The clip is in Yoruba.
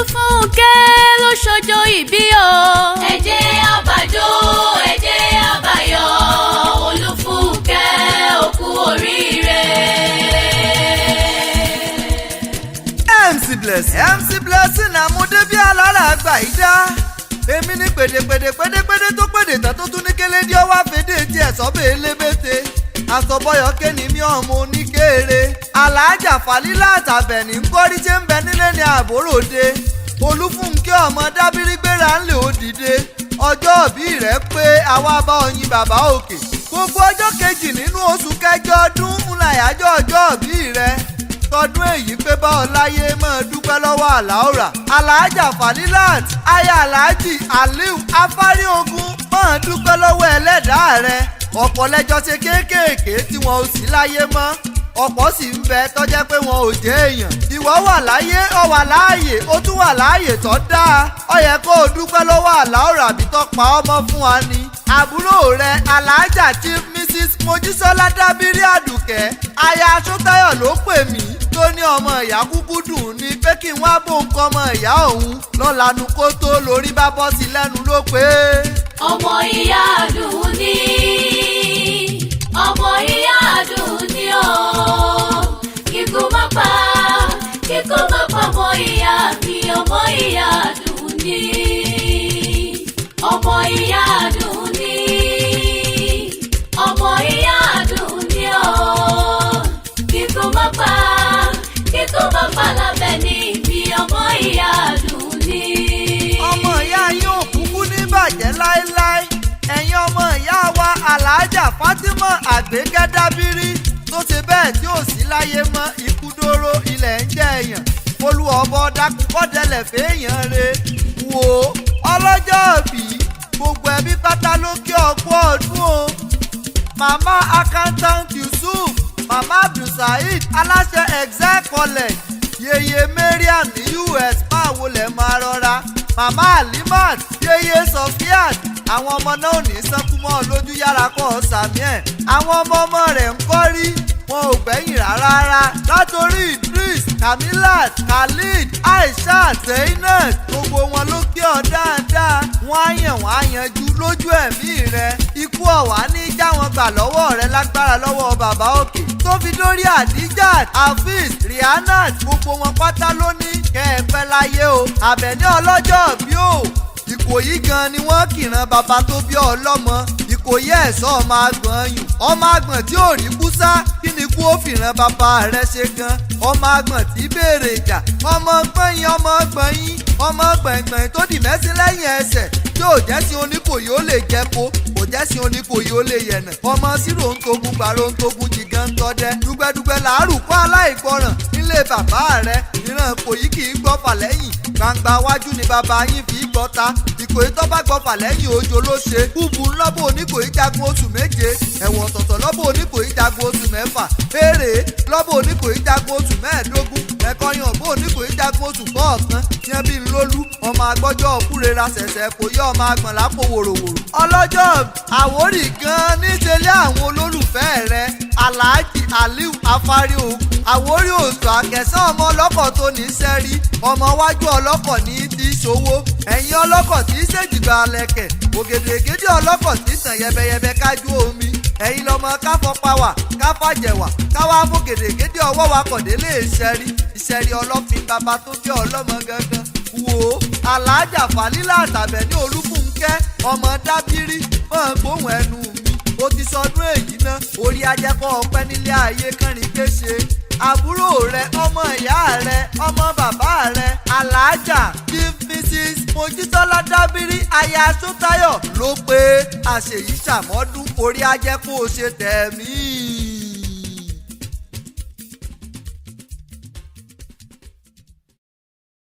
Olúfúnkẹ́ ló ṣọjọ́ ìbí o. ẹ jẹ́ a bá jó, ẹ jẹ́ a bá yọ̀, Olúfúnkẹ́ ó kú oríire. MC Blessing àmúdébí alára àgbà ìdá èmi ní pèdèpèdè tó pèdè tán tó tún ní kélédé ọwọ́ àfẹ́dé tí ẹ̀ sọ́bẹ̀ elébété àsọ̀bọ̀yọ̀ kéènì mi ọmọ oníkéere aláàjà Fàlílà àtàbẹ̀ní ń kọ́rí tí ń bẹ nílé ní àbóròde Olúfúnkẹ́ ọmọ dábírí gbéra ńlẹ̀ òdìdé ọjọ́ òbí rẹ̀ pé àwa bá ọyìn bàbá òkè gbogbo ọjọ́ kejì nínú oṣù kẹjọ ọdún ńlá àyájọ́ ọjọ́ òbí rẹ̀ tọdún èyí pé bá ọ láyé máa dúpẹ́ lọ́wọ́ àláòrà aláàjà Fàlílàt aya aláàjì Aliu afárí ogun máa dúpẹ́ lọ́wọ́ ẹlẹ́dàá rẹ̀ ọ̀pọ̀ lẹ́jọ́ ṣe kéékèèké tí wọn ò sí láyé mọ́ ọ̀pọ̀ sì ń bẹ tọ́jẹ́ pé wọn ò jẹ́ èèyàn ìwọ wà láyé ọ wà láàyè ó tún wà láàyè tó dáa ó yẹ kó o dúpẹ́ lọ́wọ́ àláòrà bí tó pa ọmọ fún wa ni àbúrò rẹ̀ aláàjà Chief Mrs Mojísọ́lá Dábírí Àdùkẹ́ aya Sótáyọ̀ ló pè mí tó ní ọmọ ìyá kúkú dùn ní pé kí n wá bò ń kọ́ ọmọ ìyá òun lọ́lanu kó tó lórí bá bọ́ sí lẹ́nu ló pé. ọmọ ìyá dùn ní, ọmọ ìyá dùn ní o, kíkú má pa ọmọ ìyá mi, ọmọ ìyá dùn ní, ọmọ ìyá dùn ní, ọmọ ìyá dùn ní o, kíkú má pa lábẹ́ ní mi, ọmọ ìyá dùn ní. ọmọ ìyá yóò kúkú ní bàjẹ́ láéláé ẹ̀yin ọmọ ìyá wa aláàjà Fátímà Àgbékẹ́ Dábírí tó ṣe bẹ́ẹ̀ tí ò sí láyé mọ́ ikú dóró ilẹ̀ ń jẹ èèyàn olúọbọ dákúkọ́dẹ̀lẹ̀ fèèyàn re wò ó ọlọ́jọ́ òbí gbogbo ẹbí pátá ló kí ọ̀pọ̀ ọdún o màmá accountant Yusuf màmá Abdulsaid aláṣẹ Excel College yeye Mariam ní US máa wọlé máa rọra màmá Alimat yeye Sofiat àwọn ọmọ náà ò ní sánkú mọ́ lójú yára kọ́ sàmì ẹ̀ àwọn ọmọ rẹ̀ ń kọ́rí wọn ò gbẹ̀yìn rárá látòrí Idris Kamilat Khalid Aisha Zainat gbogbo wọn ló gbé ọ dáadáa wọn á yanjú lójú ẹ̀mí rẹ ikú ọ̀wá ní já wọn gbà lọ́wọ́ rẹ lágbára lọ́wọ́ bàbá òkè tó fi dórí Adijat Hafiz Rihanat gbogbo wọn pátá ló ní kẹ́ẹ̀pẹ́ láyé o Àbẹ̀ní ọlọ́jọ́ bí o Ìkòyí gan ni wọ́n kìran bàbá tó bí ọlọ́mọ Ìkòyí ẹ̀sọ́ ọmọ àgbọ̀n yùn ọmọ àgbọ̀n tí ò rí kúsá kí ni kú ó fìran bàbá rẹ̀ ṣe gan ọmọ àgbọ̀n tí béèrè ìjà ọmọ gbọ̀nyìn ọmọ gbọ̀nyìn ọmọ gbọ̀ngbọ̀n tó dì mẹ́sí lẹ́yìn ẹsẹ̀ tí ò jẹ́ sí Oníkòyí ó lè jẹ́po kò jẹ́ sí Oníkòyí ó lè yẹ̀nà ọmọ sírò ń togun gbàrò ń togun jìgàn ń tọ́dẹ dùgbẹ́dùgbẹ́ làárù kọ́ aláìgbọràn nílé bàbá rẹ̀ ìran Ìkòyí kì í gbọ́fà lẹ́yìn gbangba wájú ni bàbá yín fi gbọ́ta Ìkòyí tó bá gbọ́fà lẹ́yìn òjò ló ṣe búbu lọ́bọ̀ Oníkòyí jagun oṣù méje ẹ̀wọ̀n ọ̀tọ̀ọ̀tọ̀ lọ́bọ̀ Oníkòyí jagun oṣù mẹ́fà fèrè lọ́bọ̀ Oníkòyí jagun oṣù mẹ́ẹ̀ẹ́dógún ẹ̀kọ́yìn ọ̀bọ̀ Oníkòyí jagun oṣù kọ̀ọ̀kan tiẹ́ bí lólú ọmọ agbọ́jọ́ òkúrera ṣẹ̀ṣẹ̀ kò yọ ọmọ agbọ̀n lápò wòròwòrò ọlọ́jọ́ Àwórì gan níṣẹ́lẹ̀ àwọn olólùfẹ́ rẹ̀ Alhaji Aliu afárí ogun Àwórì òsò àkẹ́sán ọmọ ọlọ́kọ̀ tó ní sẹ́rí ọmọ wájú ọlọ́kọ̀ ní ti ṣòwò ẹ̀yìn ọlọ́kọ̀ tí í ṣèjìgbà lẹ̀kẹ̀ ògèdègèdè ọlọ́kọ̀ tí í tàn yẹbẹyẹbẹ kájú omi ẹ̀yin lọmọ káfọ́páwà káfàjẹ̀wà káwá mú gèdègèdè ọwọ́ wa kọ̀délé ìṣẹ̀rí ọlọ́fin bàbá tó bí ọlọ́mọ gangan wò ó aláàjà Fàlílà Àbẹ̀ní Olúfúnkẹ́ ọmọ Dábírí mọ̀ gbóhùn ẹnu mi ó ti sọdún èyí ná orí ajẹ́kọ̀ ọpẹ́ nílé ayé kánrin kéṣe àbúrò rẹ ọmọ ìyá rẹ ọmọ bàbá rẹ aláàjà Chief Mrs Mojísọ́lá Dábírí aya Sótáyọ̀ ló pé àṣèyí ṣàmọ́dún orí ajẹ́kọ̀ ṣe tẹ̀mí.